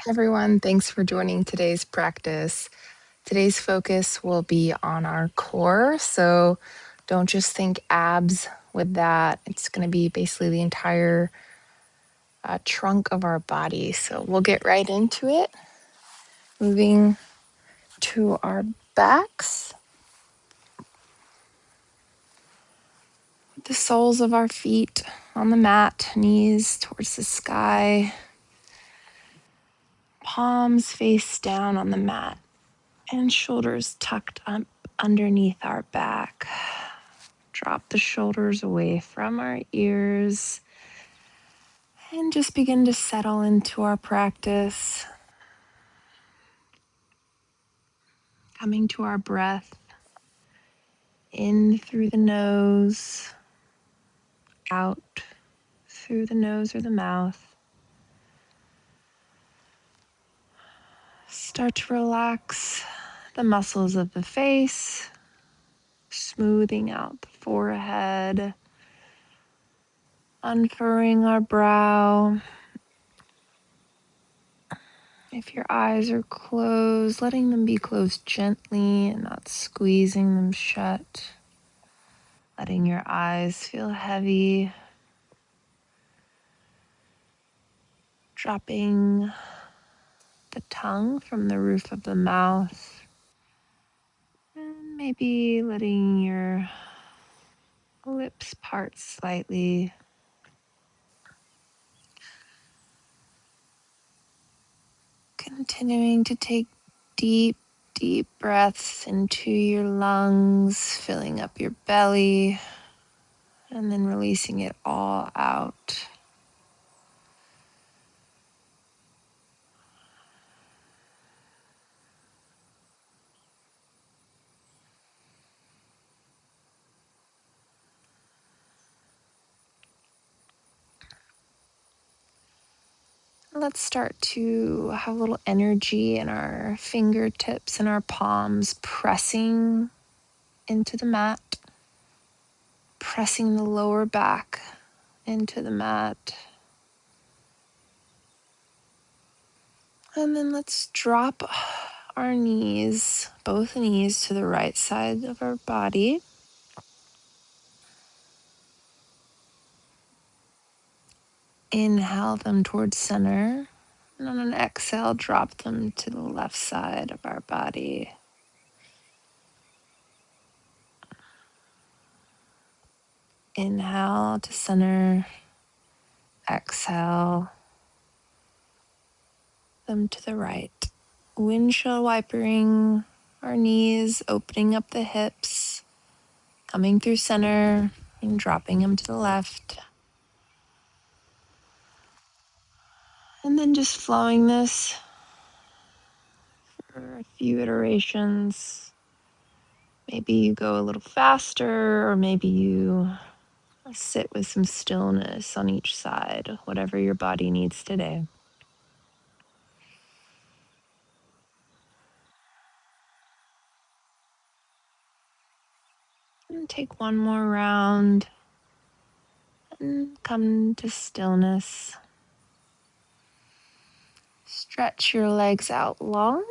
Everyone, thanks for joining today's practice. Today's focus will be on our core. So don't just think abs with that. It's going to be basically the entire trunk of our body. So we'll get right into it. Moving to our backs, the soles of our feet on the mat, knees towards the sky, palms face down on the mat, and shoulders tucked up underneath our back. Drop the shoulders away from our ears and just begin to settle into our practice. Coming to our breath in through the nose, out through the nose or the mouth. Start to relax the muscles of the face, smoothing out the forehead, unfurrowing our brow. If your eyes are closed, letting them be closed gently and not squeezing them shut. Letting your eyes feel heavy. Dropping the tongue from the roof of the mouth. And maybe letting your lips part slightly. Continuing to take deep breaths into your lungs, filling up your belly, and then releasing it all out. Let's start to have a little energy in our fingertips and our palms, pressing into the mat, pressing the lower back into the mat. And then let's drop our knees, both knees to the right side of our body. Inhale them towards center. And on an exhale, drop them to the left side of our body. Inhale to center. Exhale them to the right. Windshield wipering our knees, opening up the hips, coming through center and dropping them to the left. And then just flowing this for a few iterations. Maybe you go a little faster, or maybe you sit with some stillness on each side, whatever your body needs today. And take one more round and come to stillness. Stretch your legs out long,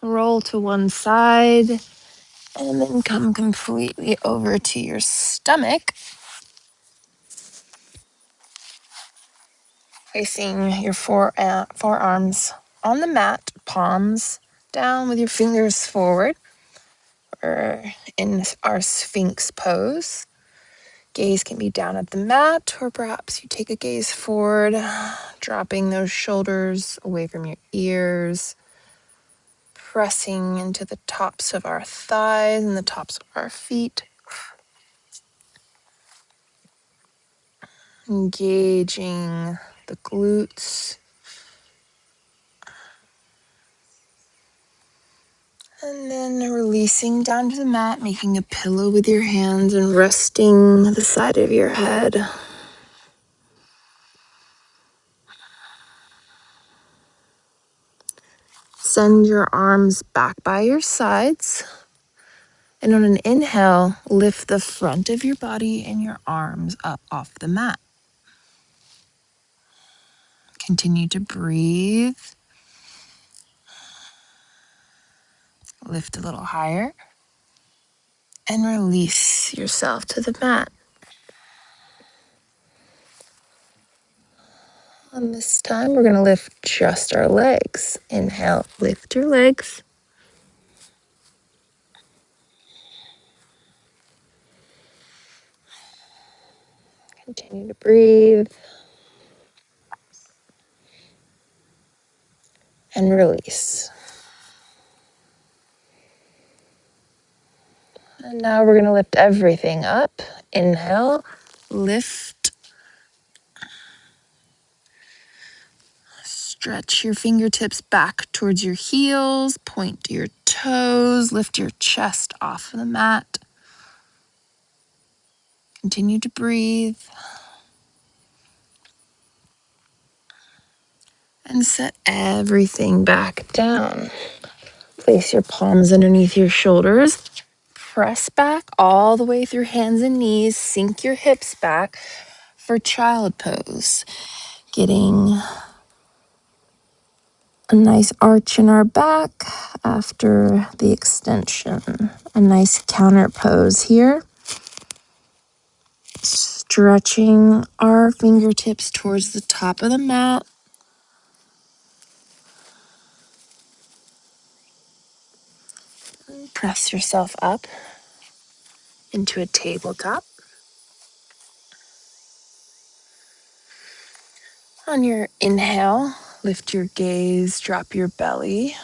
roll to one side, and then come completely over to your stomach. Placing your forearms on the mat, palms down with your fingers forward. We're in our Sphinx pose. Gaze can be down at the mat, or perhaps you take a gaze forward, dropping those shoulders away from your ears, pressing into the tops of our thighs and the tops of our feet. Engaging the glutes. And then releasing down to the mat, making a pillow with your hands and resting the side of your head. Send your arms back by your sides. And on an inhale, lift the front of your body and your arms up off the mat. Continue to breathe. Lift a little higher and release yourself to the mat. And this time we're going to lift just our legs. Inhale, lift your legs. Continue to breathe. And release. And now we're going to lift everything up. Inhale, lift. Stretch your fingertips back towards your heels. Point to your toes. Lift your chest off of the mat. Continue to breathe. And set everything back down. Place your palms underneath your shoulders. Press back all the way through hands and knees. Sink your hips back for child pose. Getting a nice arch in our back after the extension. A nice counter pose here. Stretching our fingertips towards the top of the mat. Press yourself up into a tabletop. On your inhale, lift your gaze, drop your belly.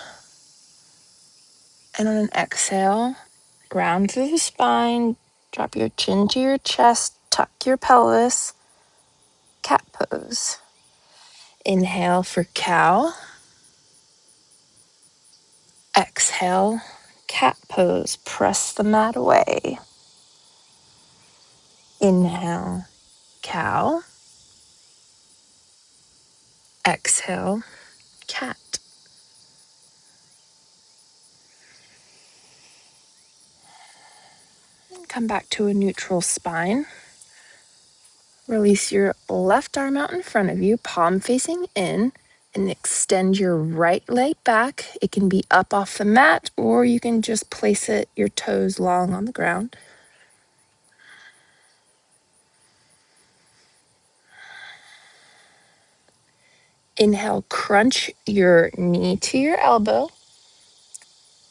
And on an exhale, ground through the spine, drop your chin to your chest, tuck your pelvis, cat pose. Inhale for cow. Exhale, cat pose. Press the mat away. Inhale, cow. Exhale, cat. And come back to a neutral spine. Release your left arm out in front of you, palm facing in, and extend your right leg back. It can be up off the mat, or you can just place it, your toes long on the ground. Inhale, crunch your knee to your elbow.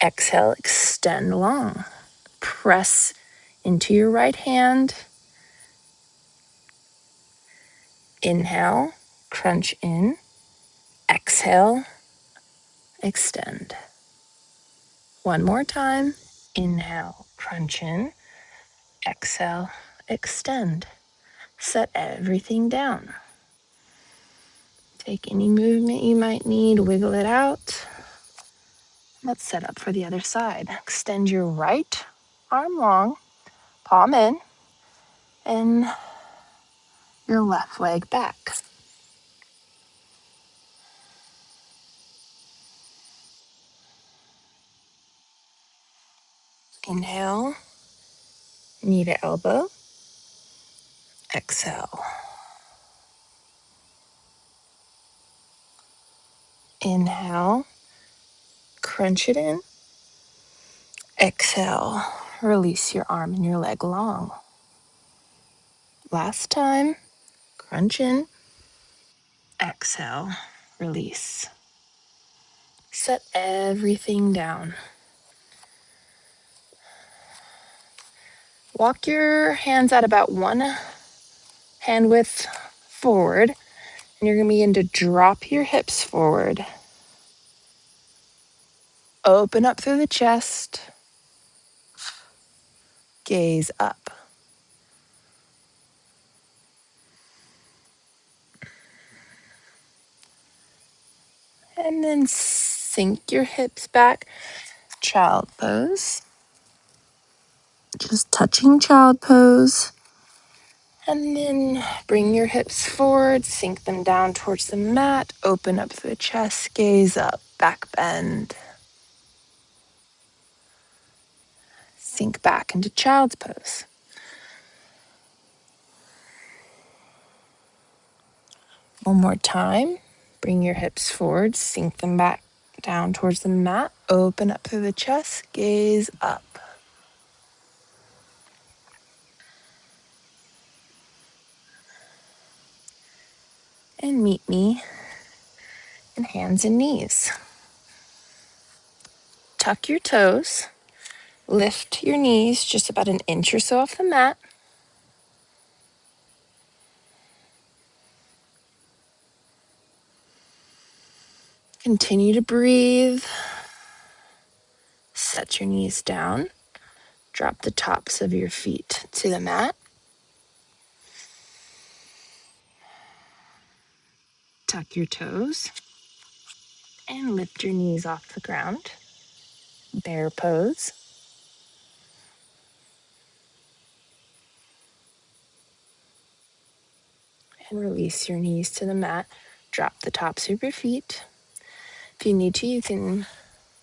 Exhale, extend long. Press into your right hand. Inhale, crunch in. Exhale, extend. One more time. Inhale, crunch in. Exhale, extend. Set everything down. Take any movement you might need, wiggle it out. Let's set up for the other side. Extend your right arm long, palm in, and your left leg back. Inhale, knee to elbow. Exhale. Inhale, crunch it in. Exhale, release your arm and your leg long. Last time, crunch in. Exhale, release. Set everything down. Walk your hands at about one hand width forward, and you're going to begin to drop your hips forward. Open up through the chest. Gaze up. And then sink your hips back. Child pose. Just touching child pose. And then bring your hips forward, sink them down towards the mat, open up through the chest, gaze up, back bend. Sink back into child's pose. One more time. Bring your hips forward, sink them back Down towards the mat, open up through the chest, gaze up. And meet me in hands and knees. Tuck your toes, lift your knees just about an inch or so off the mat. Continue to breathe. Set your knees down. Drop the tops of your feet to the mat. Tuck your toes and lift your knees off the ground. Bear pose. And release your knees to the mat. Drop the tops of your feet. If you need to, you can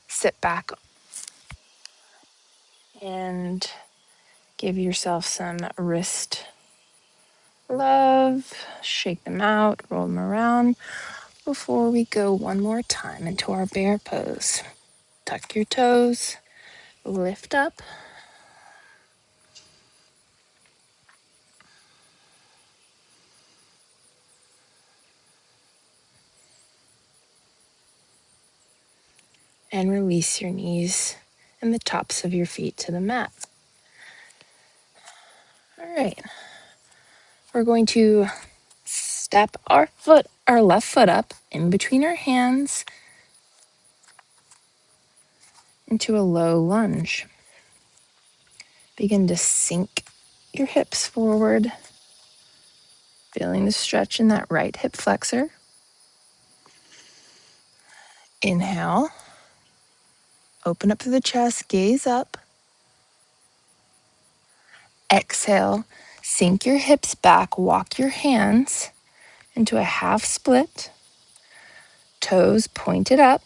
sit back and give yourself some wrist love. Shake them out, roll them around before we go one more time into our bear pose. Tuck your toes, lift up. And release your knees and the tops of your feet to the mat. All right. We're going to step our left foot up in between our hands into a low lunge. Begin to sink your hips forward, feeling the stretch in that right hip flexor. Inhale, open up to the chest, gaze up. Exhale, sink your hips back, walk your hands into a half split, toes pointed up.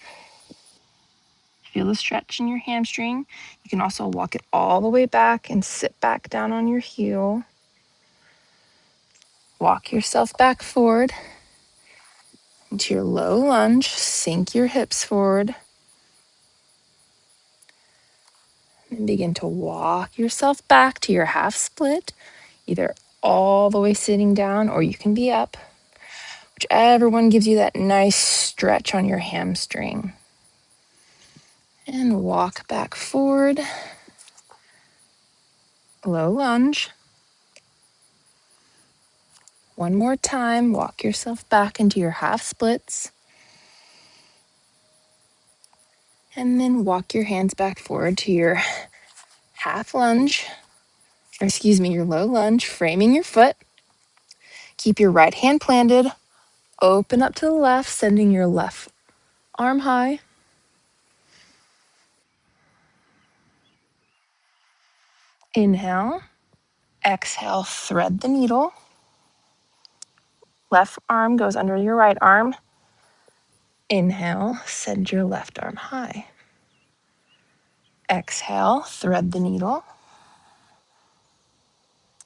Feel the stretch in your hamstring. You can also walk it all the way back and sit back down on your heel. Walk yourself back forward into your low lunge. Sink your hips forward. And begin to walk yourself back to your half split, either all the way sitting down or you can be up. Whichever one gives you that nice stretch on your hamstring. And walk back forward. Low lunge. One more time, walk yourself back into your half splits. And then walk your hands back forward to your half lunge, your low lunge, framing your foot. Keep your right hand planted, open up to the left, sending your left arm high. Inhale, exhale, thread the needle. Left arm goes under your right arm. Inhale, send your left arm high. Exhale, thread the needle.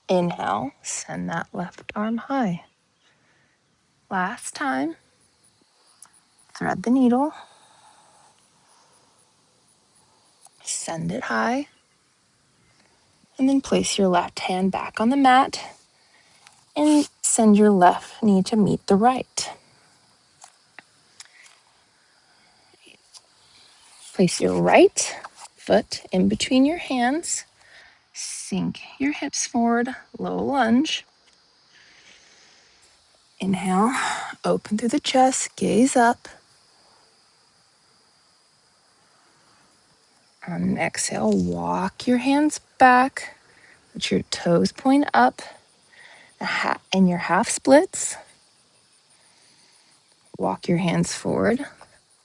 Inhale, send that left arm high. Last time, thread the needle. Send it high. And then place your left hand back on the mat and send your left knee to meet the right. Place your right foot in between your hands. Sink your hips forward, low lunge. Inhale, open through the chest, gaze up. On an exhale, walk your hands back. Let your toes point up in your half splits. Walk your hands forward.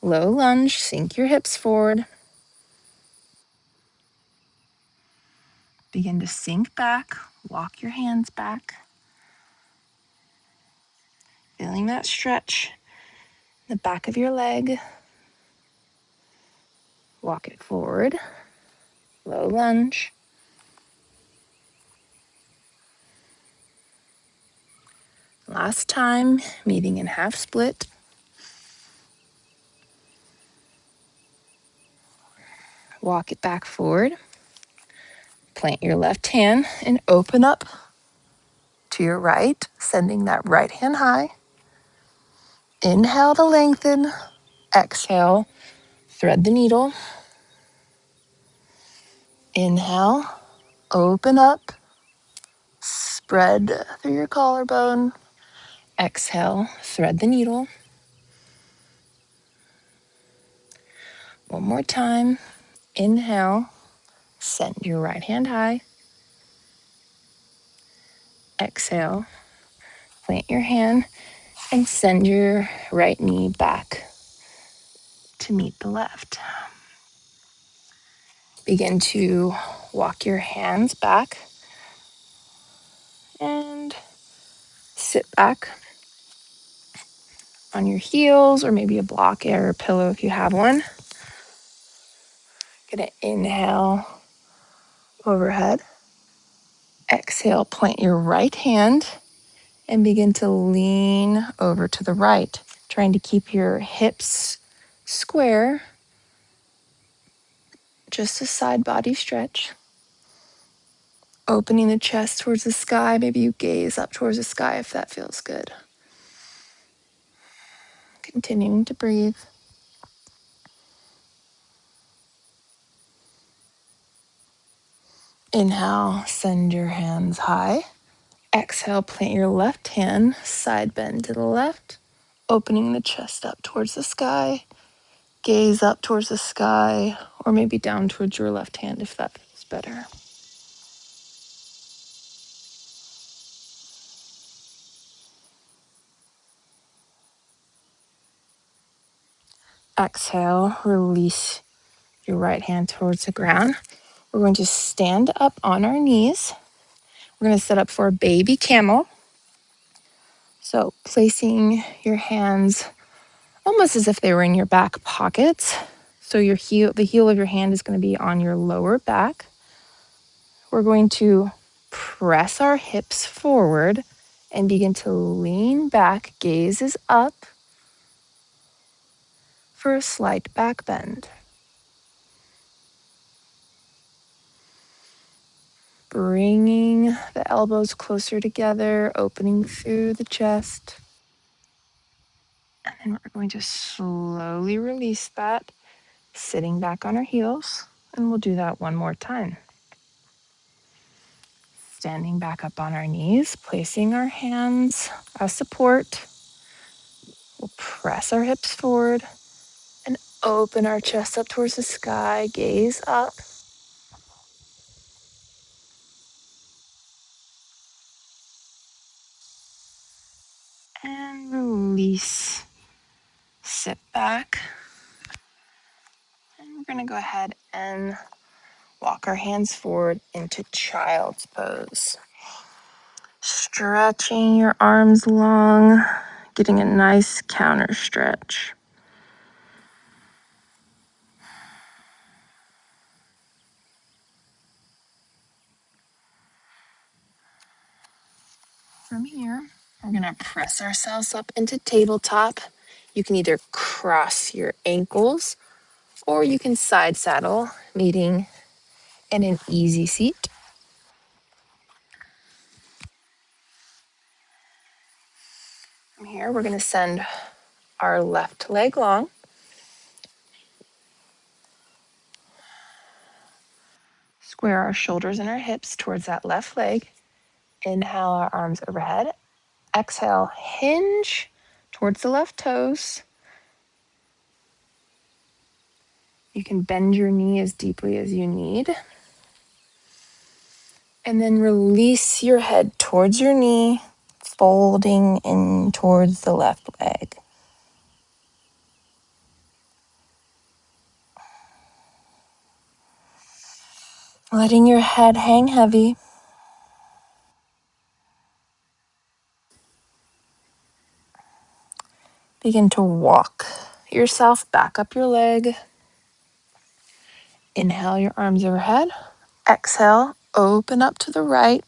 Low lunge, sink your hips forward. Begin to sink back, walk your hands back. Feeling that stretch in the back of your leg. Walk it forward. Low lunge. Last time, meeting in half split. Walk it back forward. Plant your left hand and open up to your right, sending that right hand high. Inhale to lengthen. Exhale, thread the needle. Inhale, open up, spread through your collarbone. Exhale, thread the needle. One more time. Inhale, send your right hand high. Exhale, plant your hand and send your right knee back to meet the left. Begin to walk your hands back and sit back on your heels or maybe a block or a pillow if you have one. Gonna inhale overhead. Exhale, plant your right hand and begin to lean over to the right, trying to keep your hips square, just a side body stretch. Opening the chest towards the sky. Maybe you gaze up towards the sky if that feels good. Continuing to breathe. Inhale, send your hands high. Exhale, plant your left hand, side bend to the left, opening the chest up towards the sky. Gaze up towards the sky, or maybe down towards your left hand if that feels better. Exhale, release your right hand towards the ground. We're going to stand up on our knees. We're going to set up for a baby camel. So placing your hands almost as if they were in your back pockets. So the heel of your hand is going to be on your lower back. We're going to press our hips forward and begin to lean back, gaze is up for a slight back bend. Bringing the elbows closer together, opening through the chest. And then we're going to slowly release that, sitting back on our heels. And we'll do that one more time. Standing back up on our knees, placing our hands as support. We'll press our hips forward and open our chest up towards the sky, gaze up. And release. Sit back. And we're going to go ahead and walk our hands forward into child's pose. Stretching your arms long, getting a nice counter stretch. From here, we're going to press ourselves up into tabletop. You can either cross your ankles or you can side saddle, meeting in an easy seat. From here, we're going to send our left leg long. Square our shoulders and our hips towards that left leg. Inhale our arms overhead. Exhale, hinge towards the left toes. You can bend your knee as deeply as you need. And then release your head towards your knee, folding in towards the left leg. Letting your head hang heavy. Begin to walk yourself back up your leg. Inhale your arms overhead. Exhale, open up to the right,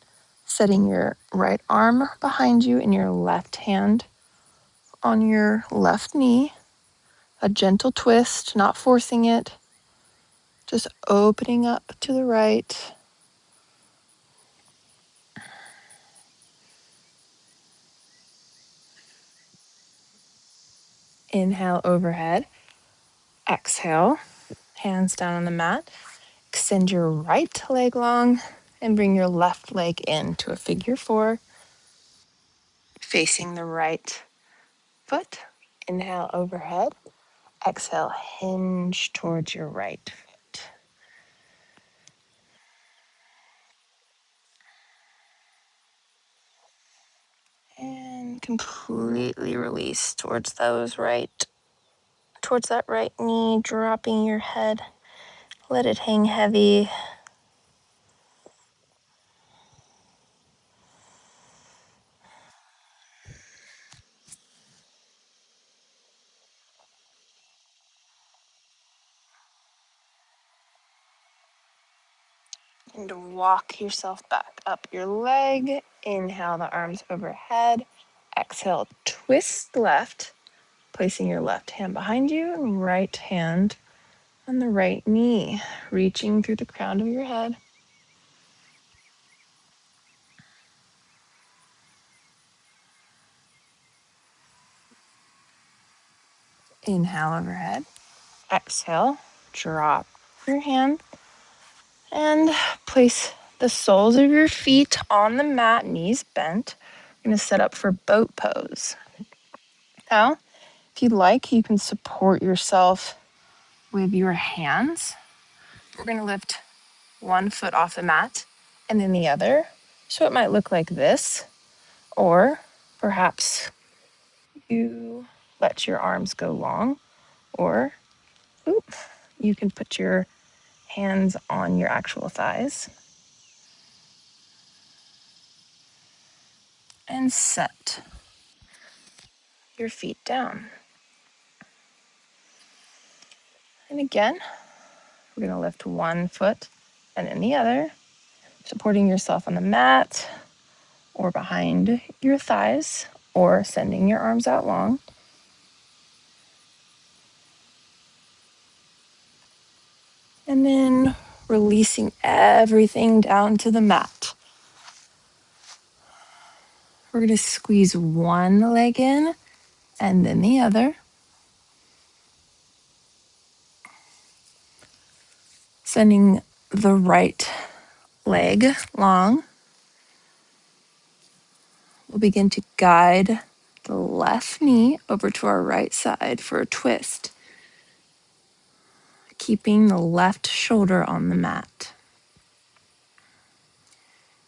setting your right arm behind you and your left hand on your left knee. A gentle twist, not forcing it, Just opening up to the right. Inhale overhead. Exhale, hands down on the mat. Extend your right leg long and bring your left leg into a figure four, facing the right foot. Inhale overhead. Exhale, hinge towards your right foot. And completely release towards that right knee, dropping your head. Let it hang heavy. And walk yourself back up your leg. Inhale the arms overhead. Exhale, twist left, placing your left hand behind you and right hand on the right knee, reaching through the crown of your head. Inhale overhead. Exhale, drop your hand and place the soles of your feet on the mat, knees bent. We're going to set up for boat pose. Now, if you'd like, you can support yourself with your hands. We're going to lift one foot off the mat and then the other. So it might look like this, or perhaps you let your arms go long, or you can put your hands on your actual thighs and set your feet down. And again, we're going to lift one foot and then the other, supporting yourself on the mat or behind your thighs or sending your arms out long. And then releasing everything down to the mat. We're going to squeeze one leg in and then the other. Sending the right leg long. We'll begin to guide the left knee over to our right side for a twist, keeping the left shoulder on the mat.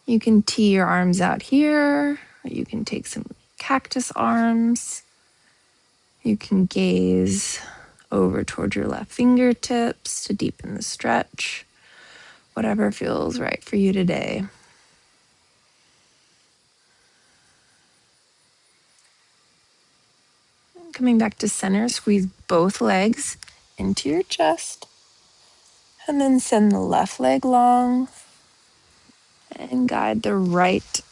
You can tee your arms out here, or you can take some cactus arms. You can gaze over toward your left fingertips to deepen the stretch, whatever feels right for you today. Coming back to center, squeeze both legs into your chest, and then send the left leg long and guide the right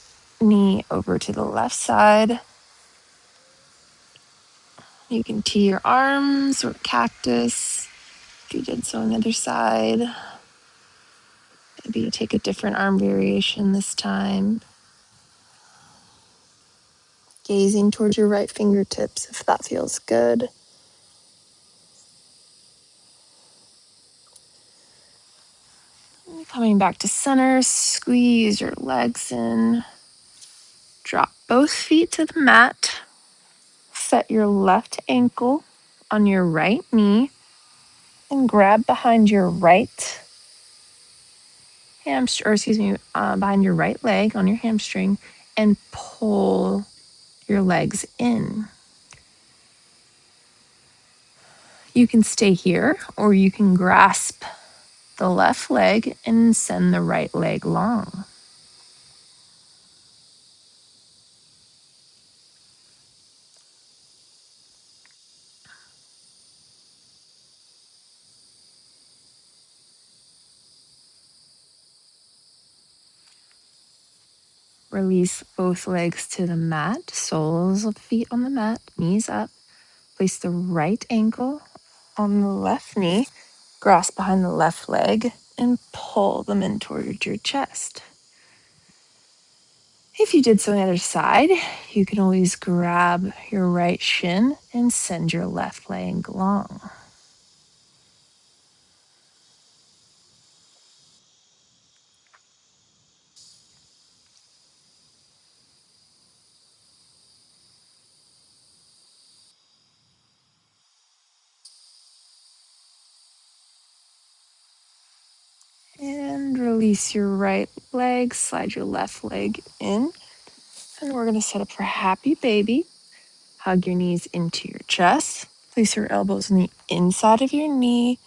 knee over to the left side. You can tee your arms or cactus if you did so on the other side. Maybe you take a different arm variation this time. Gazing towards your right fingertips if that feels good. Coming back to center, squeeze your legs in. Drop both feet to the mat. Set your left ankle on your right knee and grab behind your right behind your right leg on your hamstring and pull your legs in. You can stay here or you can grasp the left leg and send the right leg long. Release both legs to the mat, soles of the feet on the mat, knees up. Place the right ankle on the left knee. grasp behind the left leg and pull them in towards your chest. If you did so on the other side, you can always grab your right shin and send your left leg long. And release your right leg, slide your left leg in. And we're going to set up for happy baby. Hug your knees into your chest. Place your elbows on the inside of your knee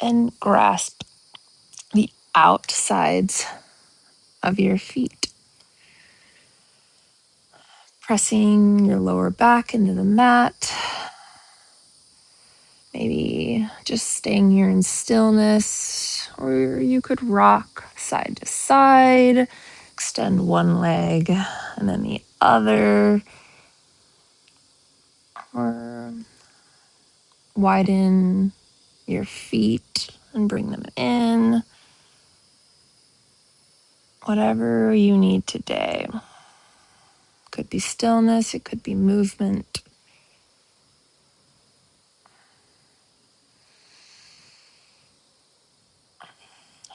and grasp the outsides of your feet. Pressing your lower back into the mat. Maybe just staying here in stillness, or you could rock side to side, extend one leg and then the other, or widen your feet and bring them in. Whatever you need today. Could be stillness, it could be movement.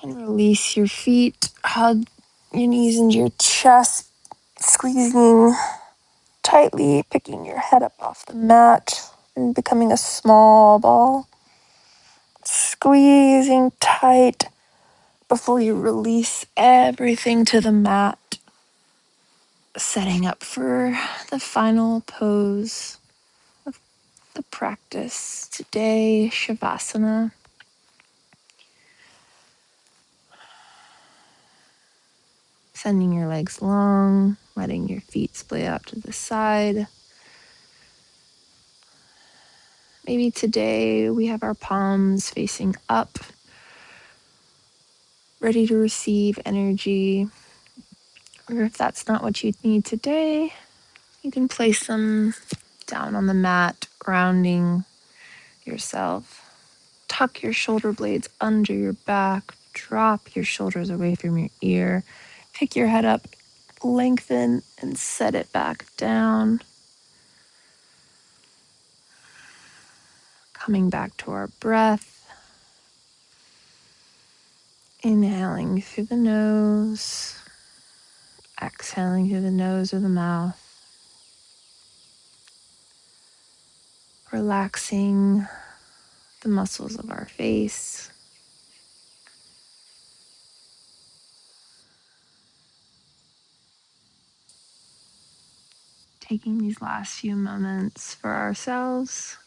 And release your feet, hug your knees into your chest, squeezing tightly, picking your head up off the mat and becoming a small ball. Squeezing tight before you release everything to the mat. Setting up for the final pose of the practice today, Shavasana. Sending your legs long, letting your feet splay out to the side. Maybe today we have our palms facing up, ready to receive energy. Or if that's not what you need today, you can place them down on the mat, grounding yourself. Tuck your shoulder blades under your back. Drop your shoulders away from your ear. Pick your head up, lengthen, and set it back down. Coming back to our breath. Inhaling through the nose. Exhaling through the nose or the mouth. Relaxing the muscles of our face. Taking these last few moments for ourselves.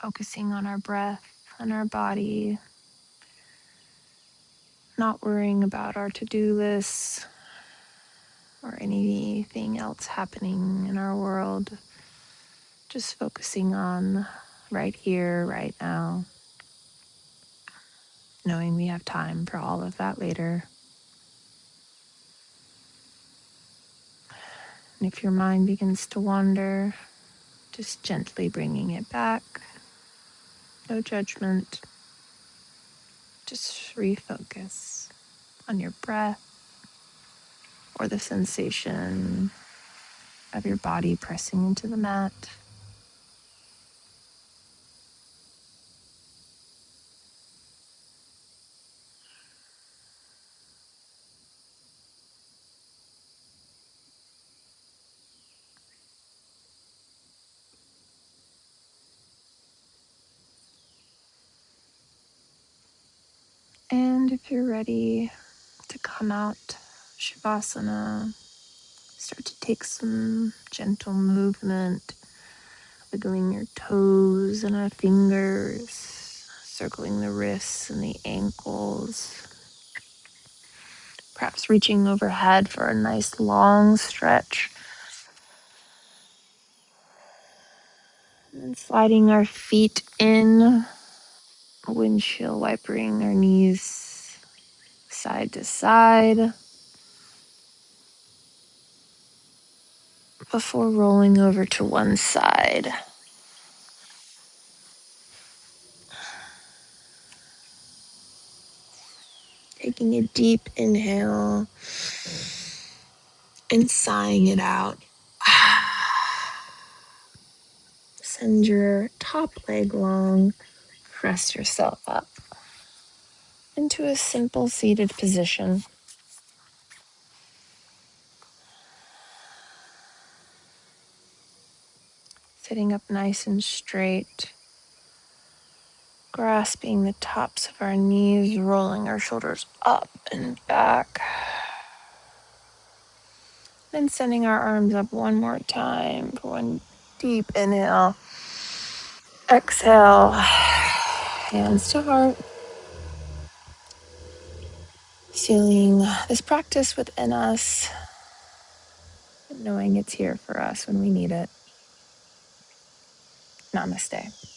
Focusing on our breath and our body. Not worrying about our to-do lists or anything else happening in our world. Just focusing on right here, right now. Knowing we have time for all of that later. And if your mind begins to wander, just gently bringing it back. No judgment. Just refocus on your breath or the sensation of your body pressing into the mat. And if you're ready to come out Shavasana, start to take some gentle movement, wiggling your toes and our fingers, circling the wrists and the ankles. Perhaps reaching overhead for a nice long stretch. And sliding our feet in, windshield wipering our knees, side to side, before rolling over to one side. Taking a deep inhale and sighing it out. Send your top leg long. Press yourself up into a simple seated position. Sitting up nice and straight. Grasping the tops of our knees, rolling our shoulders up and back. Then sending our arms up one more time for one deep inhale. Exhale, hands to heart. Feeling this practice within us, knowing it's here for us when we need it. Namaste.